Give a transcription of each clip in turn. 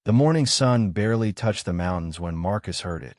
The morning sun barely touched the mountains when Marcus heard it,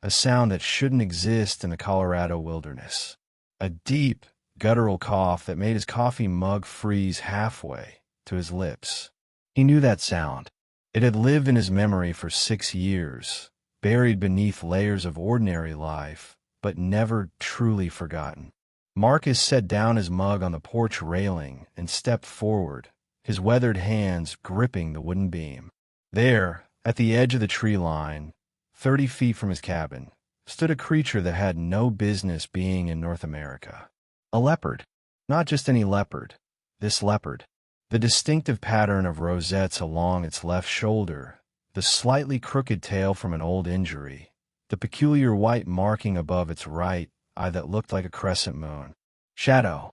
a sound that shouldn't exist in the Colorado wilderness. A deep, guttural cough that made his coffee mug freeze halfway to his lips. He knew that sound. It had lived in his memory for 6 years, buried beneath layers of ordinary life, but never truly forgotten. Marcus set down his mug on the porch railing and stepped forward, his weathered hands gripping the wooden beam. There, at the edge of the tree line, 30 feet from his cabin, stood a creature that had no business being in North America. A leopard. Not just any leopard. This leopard. The distinctive pattern of rosettes along its left shoulder, the slightly crooked tail from an old injury, the peculiar white marking above its right eye that looked like a crescent moon. "Shadow,"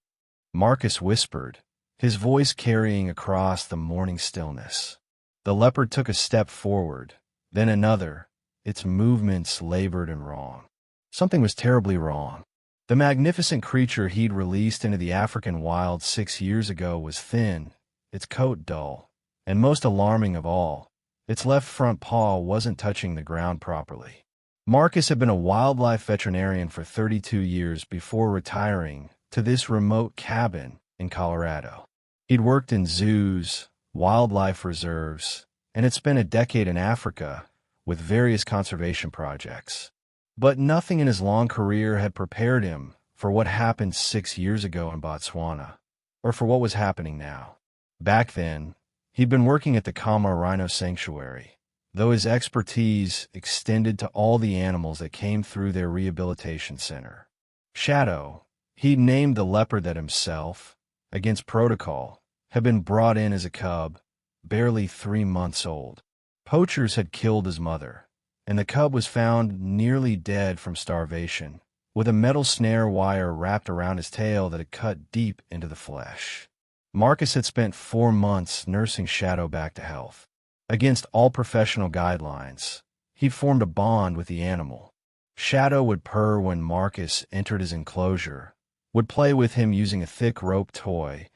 Marcus whispered, his voice carrying across the morning stillness. The leopard took a step forward, then another, its movements labored and wrong. Something was terribly wrong. The magnificent creature he'd released into the African wild 6 years ago was thin, its coat dull, and most alarming of all, its left front paw wasn't touching the ground properly. Marcus had been a wildlife veterinarian for 32 years before retiring to this remote cabin in Colorado. He'd worked in zoos, wildlife reserves, and had spent a decade in Africa with various conservation projects. But nothing in his long career had prepared him for what happened 6 years ago in Botswana, or for what was happening now. Back then, he'd been working at the Kama Rhino Sanctuary, though his expertise extended to all the animals that came through their rehabilitation center. Shadow, he'd named the leopard that himself, against protocol, had been brought in as a cub, barely 3 months old. Poachers had killed his mother, and the cub was found nearly dead from starvation, with a metal snare wire wrapped around his tail that had cut deep into the flesh. Marcus had spent 4 months nursing Shadow back to health. Against all professional guidelines, he'd formed a bond with the animal. Shadow would purr when Marcus entered his enclosure, would play with him using a thick rope toy,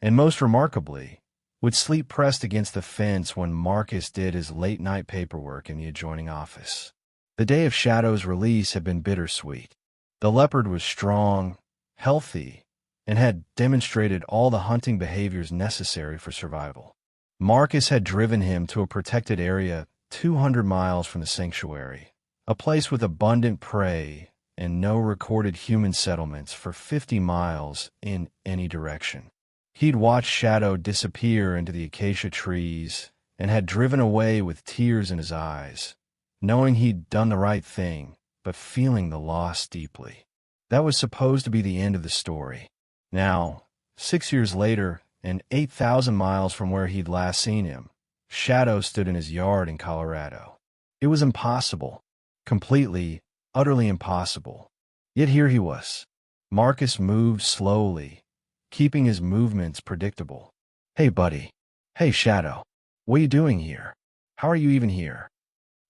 and most remarkably, would sleep pressed against the fence when Marcus did his late-night paperwork in the adjoining office. The day of Shadow's release had been bittersweet. The leopard was strong, healthy, and had demonstrated all the hunting behaviors necessary for survival. Marcus had driven him to a protected area 200 miles from the sanctuary, a place with abundant prey and no recorded human settlements for 50 miles in any direction. He'd watched Shadow disappear into the acacia trees and had driven away with tears in his eyes, knowing he'd done the right thing, but feeling the loss deeply. That was supposed to be the end of the story. Now, 6 years later, and 8,000 miles from where he'd last seen him, Shadow stood in his yard in Colorado. It was impossible. Completely, utterly impossible. Yet here he was. Marcus moved slowly, keeping his movements predictable. "Hey, buddy. Hey, Shadow. What are you doing here? How are you even here?"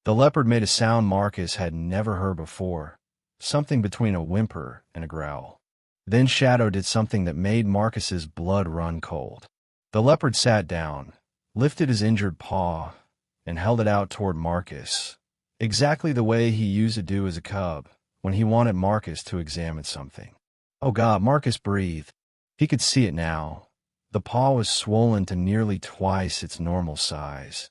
The leopard made a sound Marcus had never heard before, something between a whimper and a growl. Then Shadow did something that made Marcus's blood run cold. The leopard sat down, lifted his injured paw, and held it out toward Marcus, exactly the way he used to do as a cub when he wanted Marcus to examine something. Oh God, Marcus breathed. He could see it now. The paw was swollen to nearly twice its normal size,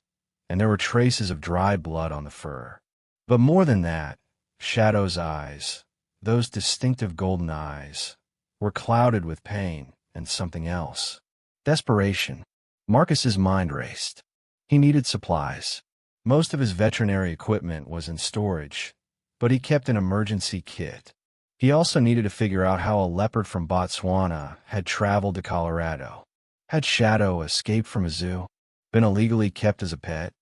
and there were traces of dried blood on the fur. But more than that, Shadow's eyes, those distinctive golden eyes, were clouded with pain and something else. Desperation. Marcus's mind raced. He needed supplies. Most of his veterinary equipment was in storage, but he kept an emergency kit. He also needed to figure out how a leopard from Botswana had traveled to Colorado. Had Shadow escaped from a zoo, been illegally kept as a pet?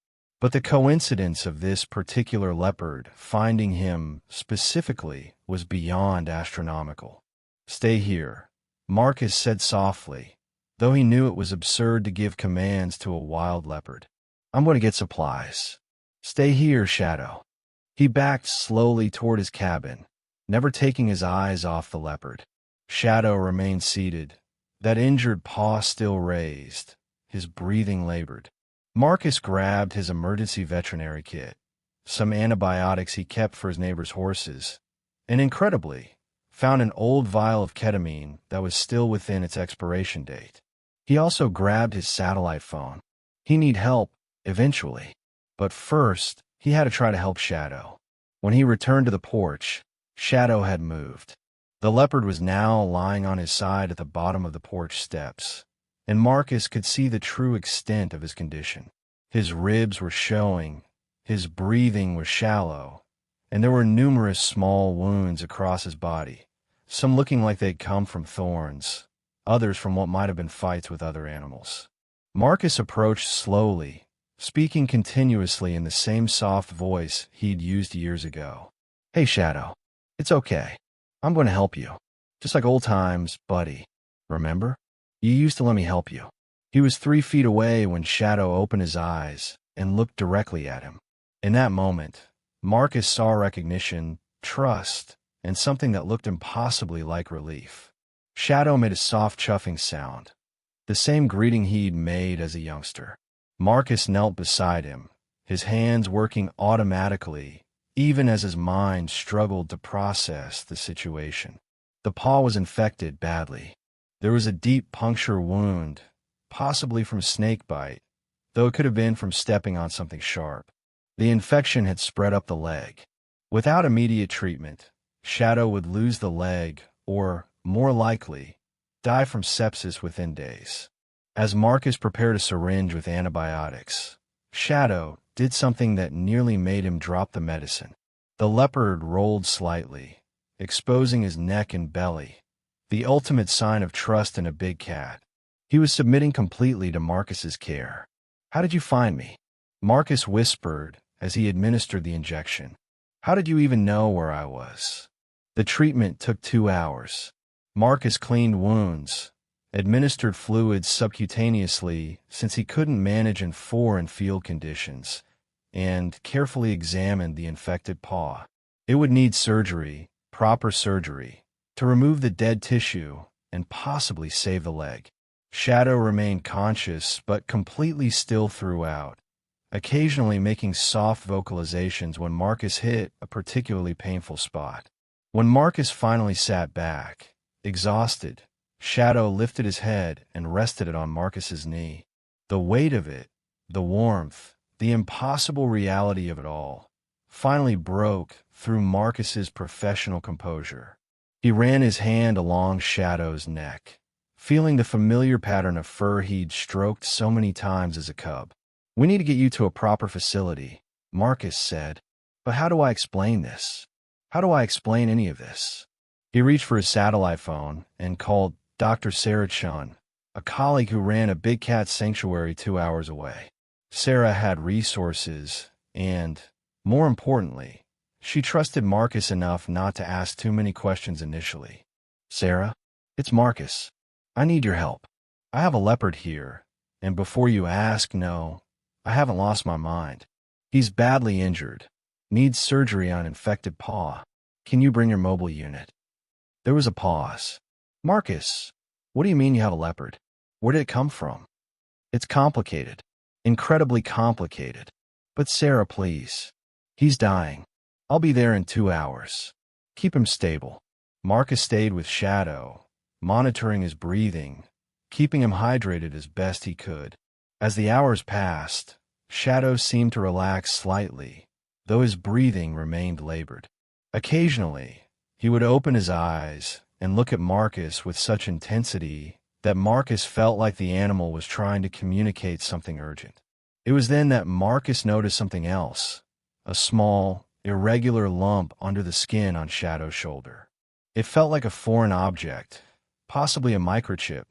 But the coincidence of this particular leopard finding him specifically was beyond astronomical. "Stay here," Marcus said softly, though he knew it was absurd to give commands to a wild leopard. "I'm going to get supplies. Stay here, Shadow." He backed slowly toward his cabin, never taking his eyes off the leopard. Shadow remained seated, that injured paw still raised, his breathing labored. Marcus grabbed his emergency veterinary kit, some antibiotics he kept for his neighbor's horses, and incredibly, found an old vial of ketamine that was still within its expiration date. He also grabbed his satellite phone. He needed help, eventually. But first, he had to try to help Shadow. When he returned to the porch, Shadow had moved. The leopard was now lying on his side at the bottom of the porch steps, and Marcus could see the true extent of his condition. His ribs were showing, his breathing was shallow, and there were numerous small wounds across his body, some looking like they'd come from thorns, others from what might have been fights with other animals. Marcus approached slowly, speaking continuously in the same soft voice he'd used years ago. "Hey, Shadow. It's okay. I'm going to help you. Just like old times, buddy. Remember? You used to let me help you." He was 3 feet away when Shadow opened his eyes and looked directly at him. In that moment, Marcus saw recognition, trust, and something that looked impossibly like relief. Shadow made a soft chuffing sound, the same greeting he'd made as a youngster. Marcus knelt beside him, his hands working automatically, even as his mind struggled to process the situation. The paw was infected badly. There was a deep puncture wound, possibly from snake bite, though it could have been from stepping on something sharp. The infection had spread up the leg. Without immediate treatment, Shadow would lose the leg or, more likely, die from sepsis within days. As Marcus prepared a syringe with antibiotics, Shadow did something that nearly made him drop the medicine. The leopard rolled slightly, exposing his neck and belly, the ultimate sign of trust in a big cat. He was submitting completely to Marcus's care. "How did you find me?" Marcus whispered as he administered the injection. "How did you even know where I was?" The treatment took 2 hours. Marcus cleaned wounds, administered fluids subcutaneously since he couldn't manage in foreign field conditions, and carefully examined the infected paw. It would need surgery, proper surgery, to remove the dead tissue and possibly save the leg. Shadow remained conscious but completely still throughout, occasionally making soft vocalizations when Marcus hit a particularly painful spot. When Marcus finally sat back, exhausted, Shadow lifted his head and rested it on Marcus's knee. The weight of it, the warmth, the impossible reality of it all, finally broke through Marcus's professional composure. He ran his hand along Shadow's neck, feeling the familiar pattern of fur he'd stroked so many times as a cub. "We need to get you to a proper facility," Marcus said. "But how do I explain this? How do I explain any of this?" He reached for his satellite phone and called Dr. Sarah Chun, a colleague who ran a big cat sanctuary 2 hours away. Sarah had resources and, more importantly, she trusted Marcus enough not to ask too many questions initially. "Sarah, it's Marcus. I need your help. I have a leopard here, and before you ask, no, I haven't lost my mind. He's badly injured, needs surgery on infected paw. Can you bring your mobile unit?" There was a pause. "Marcus, what do you mean you have a leopard? Where did it come from?" "It's complicated. Incredibly complicated. But Sarah, please. He's dying. I'll be there in 2 hours. Keep him stable." Marcus stayed with Shadow, monitoring his breathing, keeping him hydrated as best he could. As the hours passed, Shadow seemed to relax slightly, though his breathing remained labored. Occasionally, he would open his eyes and look at Marcus with such intensity that Marcus felt like the animal was trying to communicate something urgent. It was then that Marcus noticed something else, a small, irregular lump under the skin on Shadow's shoulder. It felt like a foreign object, possibly a microchip,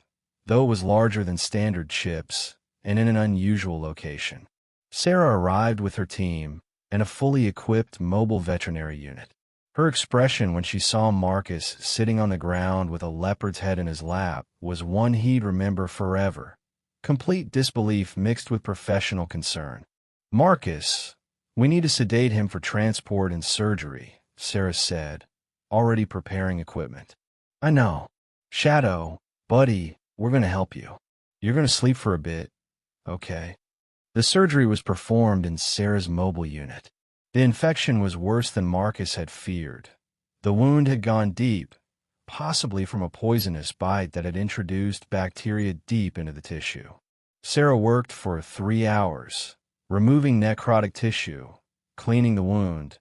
though it was larger than standard chips and in an unusual location. Sarah arrived with her team and a fully equipped mobile veterinary unit. Her expression when she saw Marcus sitting on the ground with a leopard's head in his lap was one he'd remember forever, complete disbelief mixed with professional concern. "Marcus, we need to sedate him for transport and surgery," Sarah said, already preparing equipment. "I know. Shadow, buddy, we're going to help you. You're going to sleep for a bit, okay?" The surgery was performed in Sarah's mobile unit. The infection was worse than Marcus had feared. The wound had gone deep, possibly from a poisonous bite that had introduced bacteria deep into the tissue. Sarah worked for 3 hours, removing necrotic tissue, cleaning the wound,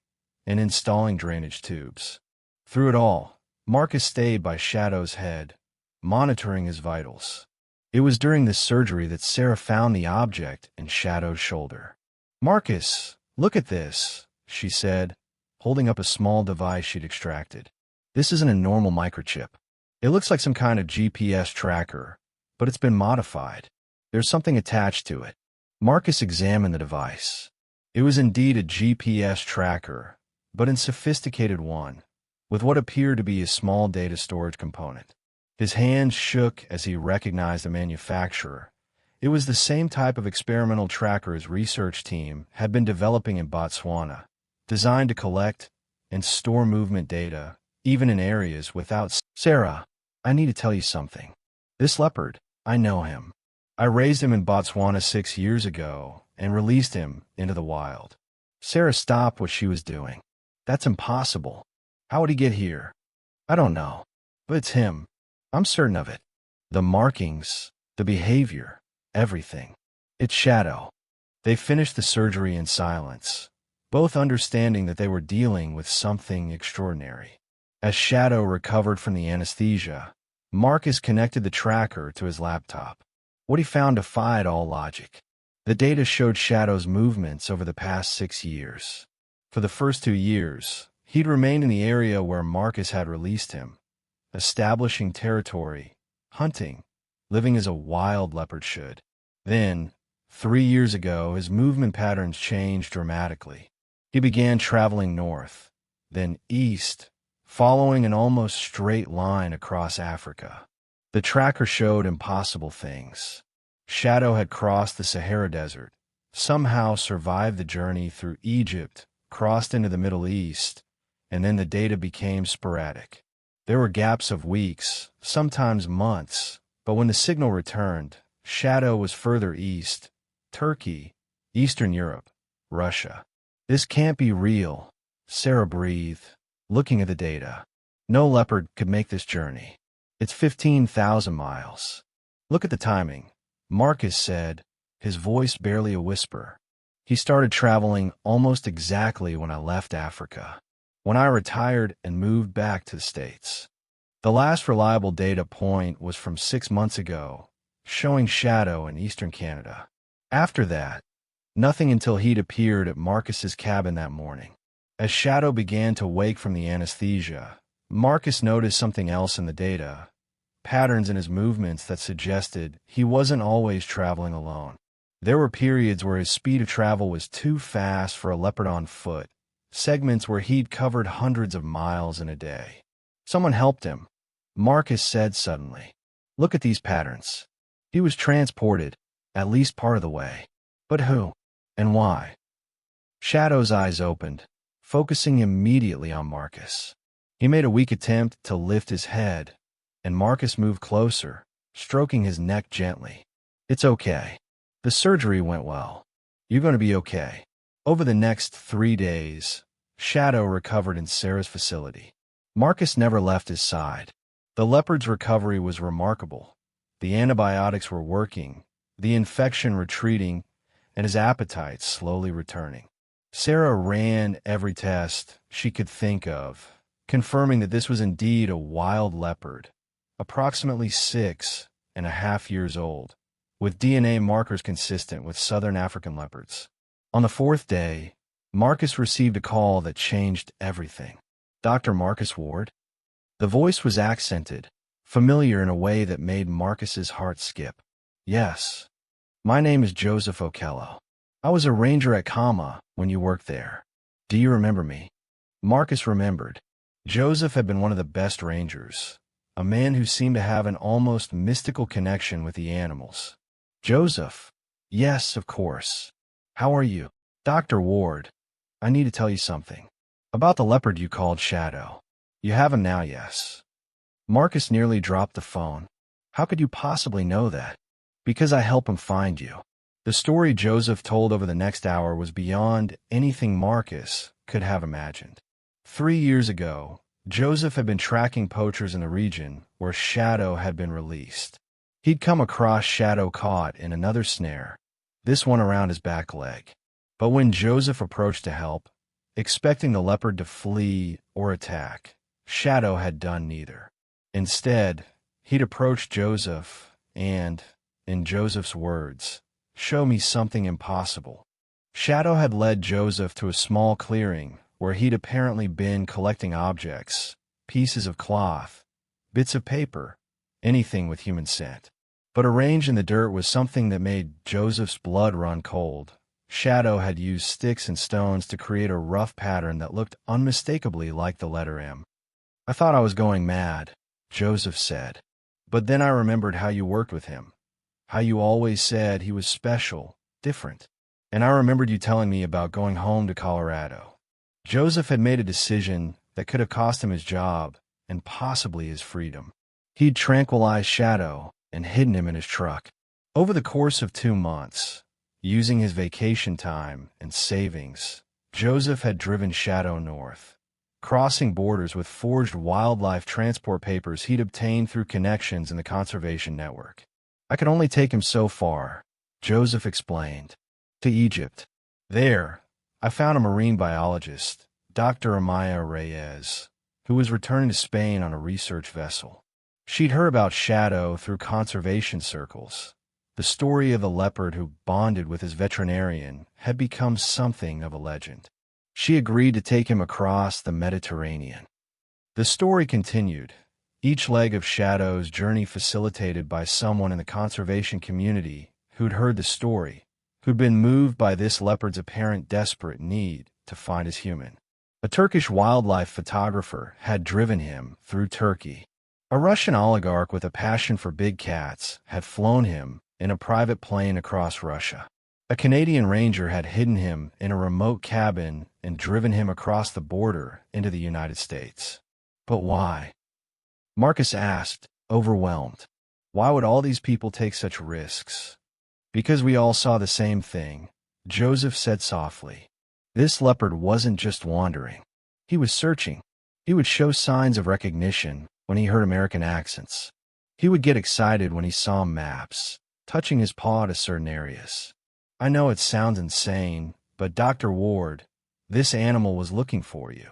and installing drainage tubes. Through it all, Marcus stayed by Shadow's head, monitoring his vitals. It was during this surgery that Sarah found the object in Shadow's shoulder. "Marcus, look at this," she said, holding up a small device she'd extracted. "This isn't a normal microchip. It looks like some kind of GPS tracker, but it's been modified. There's something attached to it." Marcus examined the device. It was indeed a GPS tracker, but a sophisticated one, with what appeared to be a small data storage component. His hands shook as he recognized the manufacturer. It was the same type of experimental tracker his research team had been developing in Botswana, designed to collect and store movement data, even in areas without. "Sarah, I need to tell you something. This leopard, I know him. I raised him in Botswana 6 years ago and released him into the wild." Sarah stopped what she was doing. "That's impossible. How would he get here?" "I don't know. But it's him. I'm certain of it. The markings, the behavior, everything. It's Shadow." They finished the surgery in silence, both understanding that they were dealing with something extraordinary. As Shadow recovered from the anesthesia, Marcus connected the tracker to his laptop. What he found defied all logic. The data showed Shadow's movements over the past 6 years. For the first 2 years, he'd remained in the area where Marcus had released him, establishing territory, hunting, living as a wild leopard should. Then, 3 years ago, his movement patterns changed dramatically. He began traveling north, then east, following an almost straight line across Africa. The tracker showed impossible things. Shadow had crossed the Sahara Desert, somehow survived the journey through Egypt, crossed into the Middle East, and then the data became sporadic. There were gaps of weeks, sometimes months, but when the signal returned, Shadow was further east, Turkey, Eastern Europe, Russia. "This can't be real," Sarah breathed, looking at the data. "No leopard could make this journey. It's 15,000 miles. Look at the timing," Marcus said, his voice barely a whisper. "He started traveling almost exactly when I left Africa, when I retired and moved back to the States." The last reliable data point was from 6 months ago, showing Shadow in eastern Canada. After that, nothing until he'd appeared at Marcus's cabin that morning. As Shadow began to wake from the anesthesia, Marcus noticed something else in the data, patterns in his movements that suggested he wasn't always traveling alone. There were periods where his speed of travel was too fast for a leopard on foot, segments where he'd covered hundreds of miles in a day. "Someone helped him," Marcus said suddenly. "Look at these patterns. He was transported, at least part of the way. But who? And why?" Shadow's eyes opened, focusing immediately on Marcus. He made a weak attempt to lift his head, and Marcus moved closer, stroking his neck gently. "It's okay. The surgery went well. You're going to be okay." Over the next 3 days, Shadow recovered in Sarah's facility. Marcus never left his side. The leopard's recovery was remarkable. The antibiotics were working, the infection retreating, and his appetite slowly returning. Sarah ran every test she could think of, confirming that this was indeed a wild leopard, approximately 6.5 years old, with DNA markers consistent with southern African leopards. On the 4th day, Marcus received a call that changed everything. "Dr. Marcus Ward?" The voice was accented, familiar in a way that made Marcus's heart skip. "Yes. My name is Joseph Okello. I was a ranger at Kama when you worked there. Do you remember me?" Marcus remembered. Joseph had been one of the best rangers, a man who seemed to have an almost mystical connection with the animals. "Joseph? Yes, of course. How are you?" "Dr. Ward, I need to tell you something. About the leopard you called Shadow. You have him now, yes?" Marcus nearly dropped the phone. "How could you possibly know that?" "Because I help him find you. The story Joseph told over the next hour was beyond anything Marcus could have imagined. 3 years ago, Joseph had been tracking poachers in the region where Shadow had been released. He'd come across Shadow caught in another snare, this one around his back leg. But when Joseph approached to help, expecting the leopard to flee or attack, Shadow had done neither. Instead, he'd approached Joseph and, in Joseph's words, "Show me something impossible." Shadow had led Joseph to a small clearing where he'd apparently been collecting objects, pieces of cloth, bits of paper, anything with human scent. But arranged in the dirt was something that made Joseph's blood run cold. Shadow had used sticks and stones to create a rough pattern that looked unmistakably like the letter M. "I thought I was going mad," Joseph said. "But then I remembered how you worked with him, how you always said he was special, different. And I remembered you telling me about going home to Colorado." Joseph had made a decision that could have cost him his job and possibly his freedom. He'd tranquilized Shadow and hidden him in his truck. Over the course of 2 months, using his vacation time and savings, Joseph had driven Shadow north, crossing borders with forged wildlife transport papers he'd obtained through connections in the conservation network. "I could only take him so far," Joseph explained. "To Egypt. There, I found a marine biologist, Dr. Amaya Reyes, who was returning to Spain on a research vessel. She'd heard about Shadow through conservation circles. The story of the leopard who bonded with his veterinarian had become something of a legend. She agreed to take him across the Mediterranean." The story continued, each leg of Shadow's journey facilitated by someone in the conservation community who'd heard the story, who'd been moved by this leopard's apparent desperate need to find his human. A Turkish wildlife photographer had driven him through Turkey. A Russian oligarch with a passion for big cats had flown him in a private plane across Russia. A Canadian ranger had hidden him in a remote cabin and driven him across the border into the United States. But why? Marcus asked, overwhelmed. Why would all these people take such risks? "Because we all saw the same thing," Joseph said softly. "This leopard wasn't just wandering. He was searching. He would show signs of recognition when he heard American accents. He would get excited when he saw maps, touching his paw to certain areas. I know it sounds insane, but Dr. Ward, this animal was looking for you.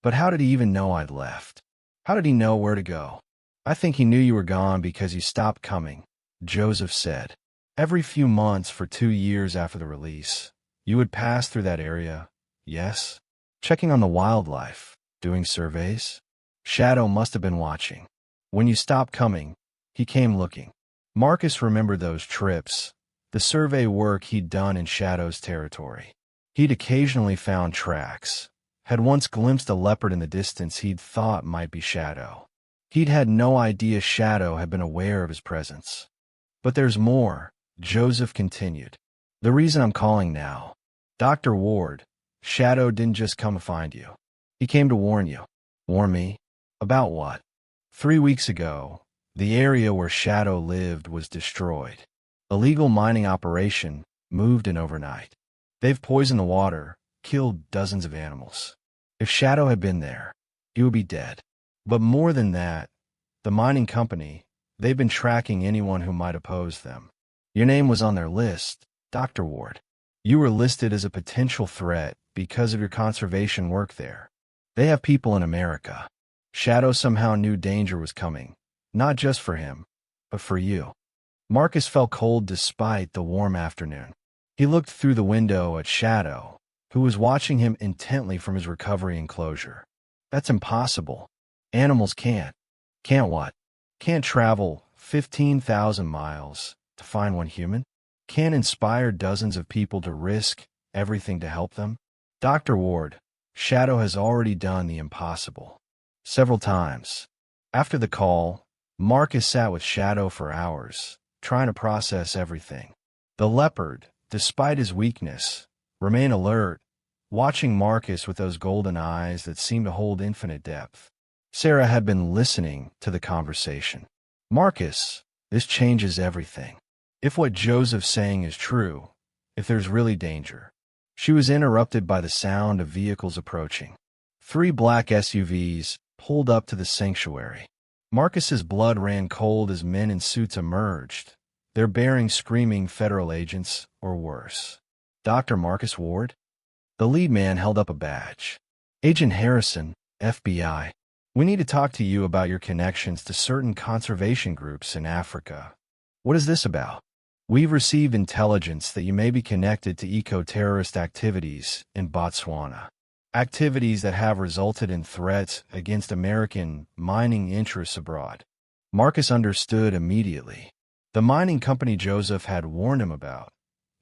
But how did he even know I'd left? How did he know where to go?" "I think he knew you were gone because you stopped coming," Joseph said. "Every few months for 2 years after the release, you would pass through that area, yes? Checking on the wildlife, doing surveys. Shadow must have been watching. When you stopped coming, he came looking." Marcus remembered those trips, the survey work he'd done in Shadow's territory. He'd occasionally found tracks, had once glimpsed a leopard in the distance he'd thought might be Shadow. He'd had no idea Shadow had been aware of his presence. "But there's more," Joseph continued. "The reason I'm calling now. Dr. Ward, Shadow didn't just come to find you. He came to warn you." "Warn me? About what?" 3 weeks ago, the area where Shadow lived was destroyed. A legal mining operation moved in overnight. They've poisoned the water, killed dozens of animals. If Shadow had been there, he would be dead. But more than that, the mining company, they've been tracking anyone who might oppose them. Your name was on their list, Dr. Ward. You were listed as a potential threat because of your conservation work there. They have people in America. Shadow somehow knew danger was coming, not just for him, but for you." Marcus felt cold despite the warm afternoon. He looked through the window at Shadow, who was watching him intently from his recovery enclosure. "That's impossible. Animals can't." "Can't what?" "Can't travel 15,000 miles to find one human? Can't inspire dozens of people to risk everything to help them? Dr. Ward, Shadow has already done the impossible. Several times." After the call, Marcus sat with Shadow for hours, trying to process everything. The leopard, despite his weakness, remained alert, watching Marcus with those golden eyes that seemed to hold infinite depth. Sarah had been listening to the conversation. "Marcus, this changes everything. If what Joseph's saying is true, if there's really danger. She was interrupted by the sound of vehicles approaching. 3 black SUVs pulled up to the sanctuary. Marcus's blood ran cold as men in suits emerged, their bearing screaming federal agents or worse. Dr. Marcus Ward? The lead man held up a badge. Agent Harrison, FBI. We need to talk to you about your connections to certain conservation groups in Africa. What is this about? We've received intelligence that you may be connected to eco-terrorist activities in Botswana. Activities that have resulted in threats against American mining interests abroad. Marcus understood immediately. The mining company Joseph had warned him about.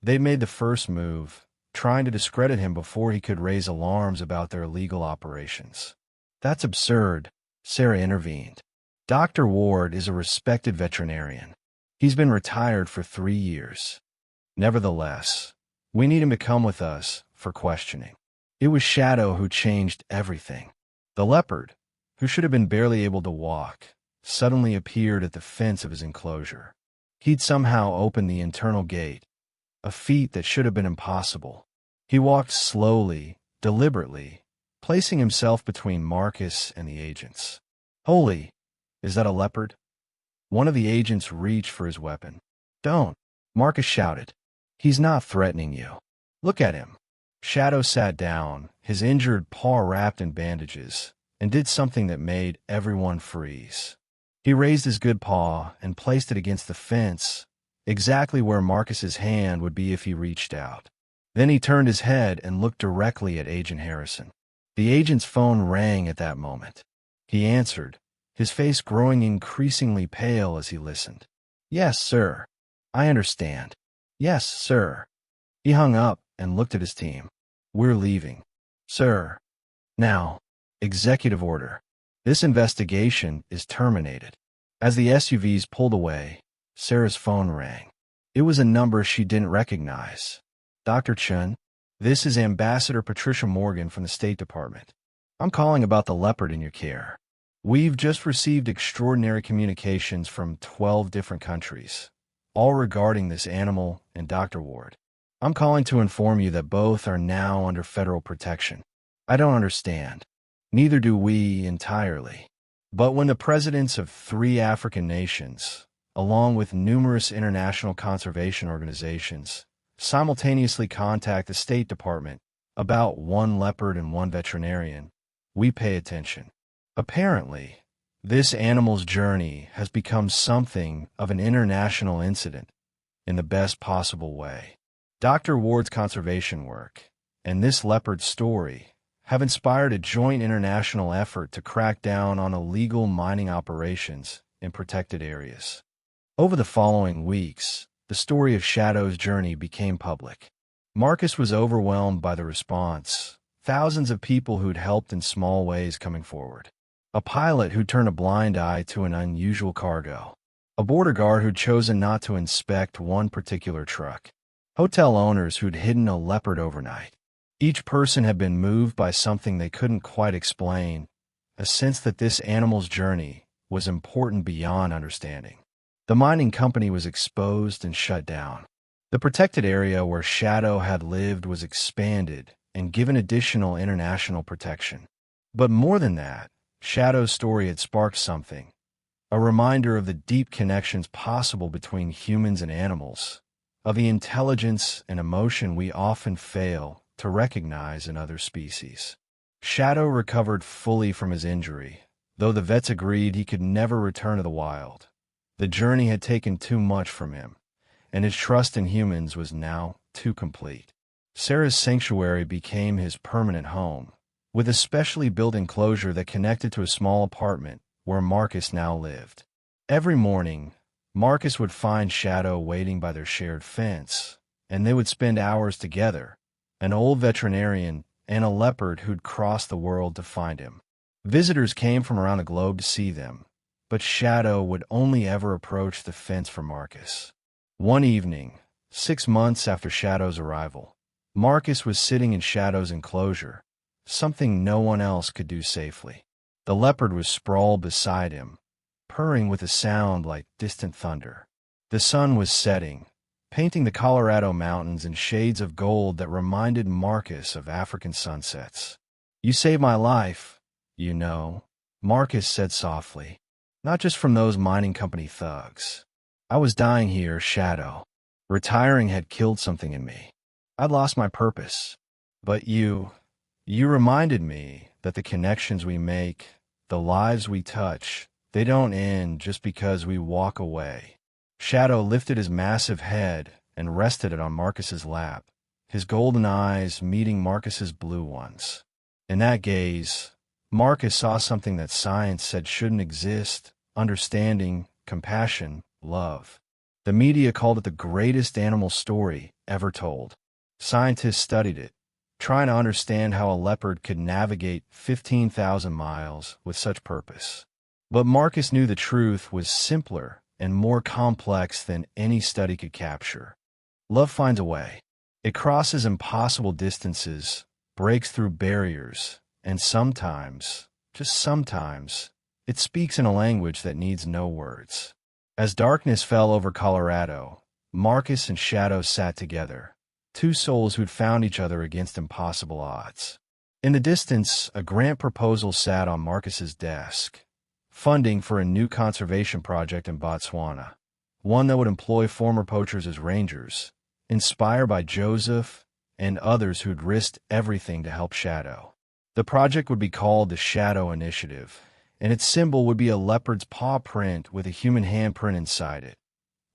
They'd made the first move, trying to discredit him before he could raise alarms about their illegal operations. That's absurd, Sarah intervened. Dr. Ward is a respected veterinarian. He's been retired for 3 years. Nevertheless, we need him to come with us for questioning. It was Shadow who changed everything. The leopard, who should have been barely able to walk, suddenly appeared at the fence of his enclosure. He'd somehow opened the internal gate, a feat that should have been impossible. He walked slowly, deliberately, placing himself between Marcus and the agents. Holy, is that a leopard? One of the agents reached for his weapon. Don't, Marcus shouted. He's not threatening you. Look at him. Shadow sat down, his injured paw wrapped in bandages, and did something that made everyone freeze. He raised his good paw and placed it against the fence, exactly where Marcus's hand would be if he reached out. Then he turned his head and looked directly at Agent Harrison. The agent's phone rang at that moment. He answered, his face growing increasingly pale as he listened. Yes, sir. I understand. Yes, sir. He hung up and looked at his team. We're leaving. Sir. Now. Executive order. This investigation is terminated. As the SUVs pulled away, Sarah's phone rang. It was a number she didn't recognize. Dr. Chun, this is Ambassador Patricia Morgan from the State Department. I'm calling about the leopard in your care. We've just received extraordinary communications from 12 different countries, all regarding this animal and Dr. Ward. I'm calling to inform you that both are now under federal protection. I don't understand. Neither do we entirely. But when the presidents of 3 African nations, along with numerous international conservation organizations, simultaneously contact the State Department about 1 leopard and 1 veterinarian, we pay attention. Apparently, this animal's journey has become something of an international incident in the best possible way. Dr. Ward's conservation work and this leopard story have inspired a joint international effort to crack down on illegal mining operations in protected areas. Over the following weeks, the story of Shadow's journey became public. Marcus was overwhelmed by the response, thousands of people who'd helped in small ways coming forward. A pilot who'd turned a blind eye to an unusual cargo. A border guard who'd chosen not to inspect one particular truck. Hotel owners who'd hidden a leopard overnight. Each person had been moved by something they couldn't quite explain, a sense that this animal's journey was important beyond understanding. The mining company was exposed and shut down. The protected area where Shadow had lived was expanded and given additional international protection. But more than that, Shadow's story had sparked something, a reminder of the deep connections possible between humans and animals, of the intelligence and emotion we often fail to recognize in other species. Shadow recovered fully from his injury, though the vets agreed he could never return to the wild. The journey had taken too much from him, and his trust in humans was now too complete. Sarah's sanctuary became his permanent home, with a specially built enclosure that connected to a small apartment where Marcus now lived. Every morning, Marcus would find Shadow waiting by their shared fence, and they would spend hours together, an old veterinarian and a leopard who'd crossed the world to find him. Visitors came from around the globe to see them, but Shadow would only ever approach the fence for Marcus. One evening, 6 months after Shadow's arrival, Marcus was sitting in Shadow's enclosure, something no one else could do safely. The leopard was sprawled beside him, purring with a sound like distant thunder. The sun was setting, painting the Colorado mountains in shades of gold that reminded Marcus of African sunsets. "You saved my life, you know," Marcus said softly. "Not just from those mining company thugs. I was dying here, Shadow. Retiring had killed something in me. I'd lost my purpose. But you reminded me that the connections we make, the lives we touch, they don't end just because we walk away." Shadow lifted his massive head and rested it on Marcus's lap, his golden eyes meeting Marcus's blue ones. In that gaze, Marcus saw something that science said shouldn't exist: understanding, compassion, love. The media called it the greatest animal story ever told. Scientists studied it, trying to understand how a leopard could navigate 15,000 miles with such purpose. But Marcus knew the truth was simpler and more complex than any study could capture. Love finds a way. It crosses impossible distances, breaks through barriers, and sometimes, just sometimes, it speaks in a language that needs no words. As darkness fell over Colorado, Marcus and Shadow sat together, two souls who'd found each other against impossible odds. In the distance, a grant proposal sat on Marcus's desk: funding for a new conservation project in Botswana, one that would employ former poachers as rangers, inspired by Joseph and others who'd risked everything to help Shadow. The project would be called the Shadow Initiative, and its symbol would be a leopard's paw print with a human handprint inside it,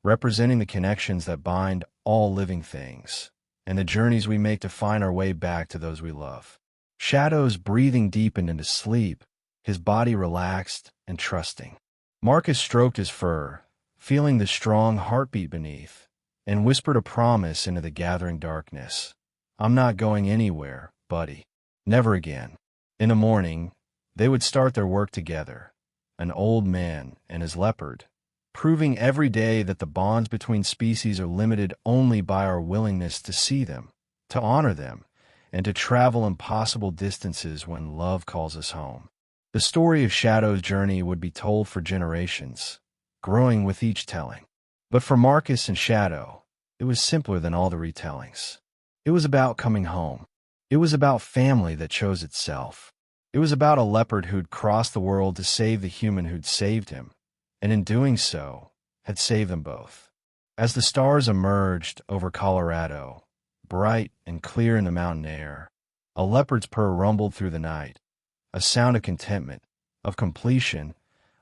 representing the connections that bind all living things, and the journeys we make to find our way back to those we love. Shadow's breathing deepened into sleep, his body relaxed and trusting. Marcus stroked his fur, feeling the strong heartbeat beneath, and whispered a promise into the gathering darkness. "I'm not going anywhere, buddy. Never again." In the morning, they would start their work together, an old man and his leopard, proving every day that the bonds between species are limited only by our willingness to see them, to honor them, and to travel impossible distances when love calls us home. The story of Shadow's journey would be told for generations, growing with each telling. But for Marcus and Shadow, it was simpler than all the retellings. It was about coming home. It was about family that chose itself. It was about a leopard who'd crossed the world to save the human who'd saved him, and in doing so, had saved them both. As the stars emerged over Colorado, bright and clear in the mountain air, a leopard's purr rumbled through the night, a sound of contentment, of completion,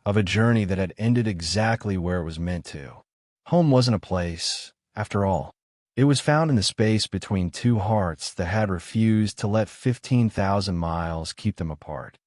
of a journey that had ended exactly where it was meant to. Home wasn't a place, after all. It was found in the space between two hearts that had refused to let 15,000 miles keep them apart.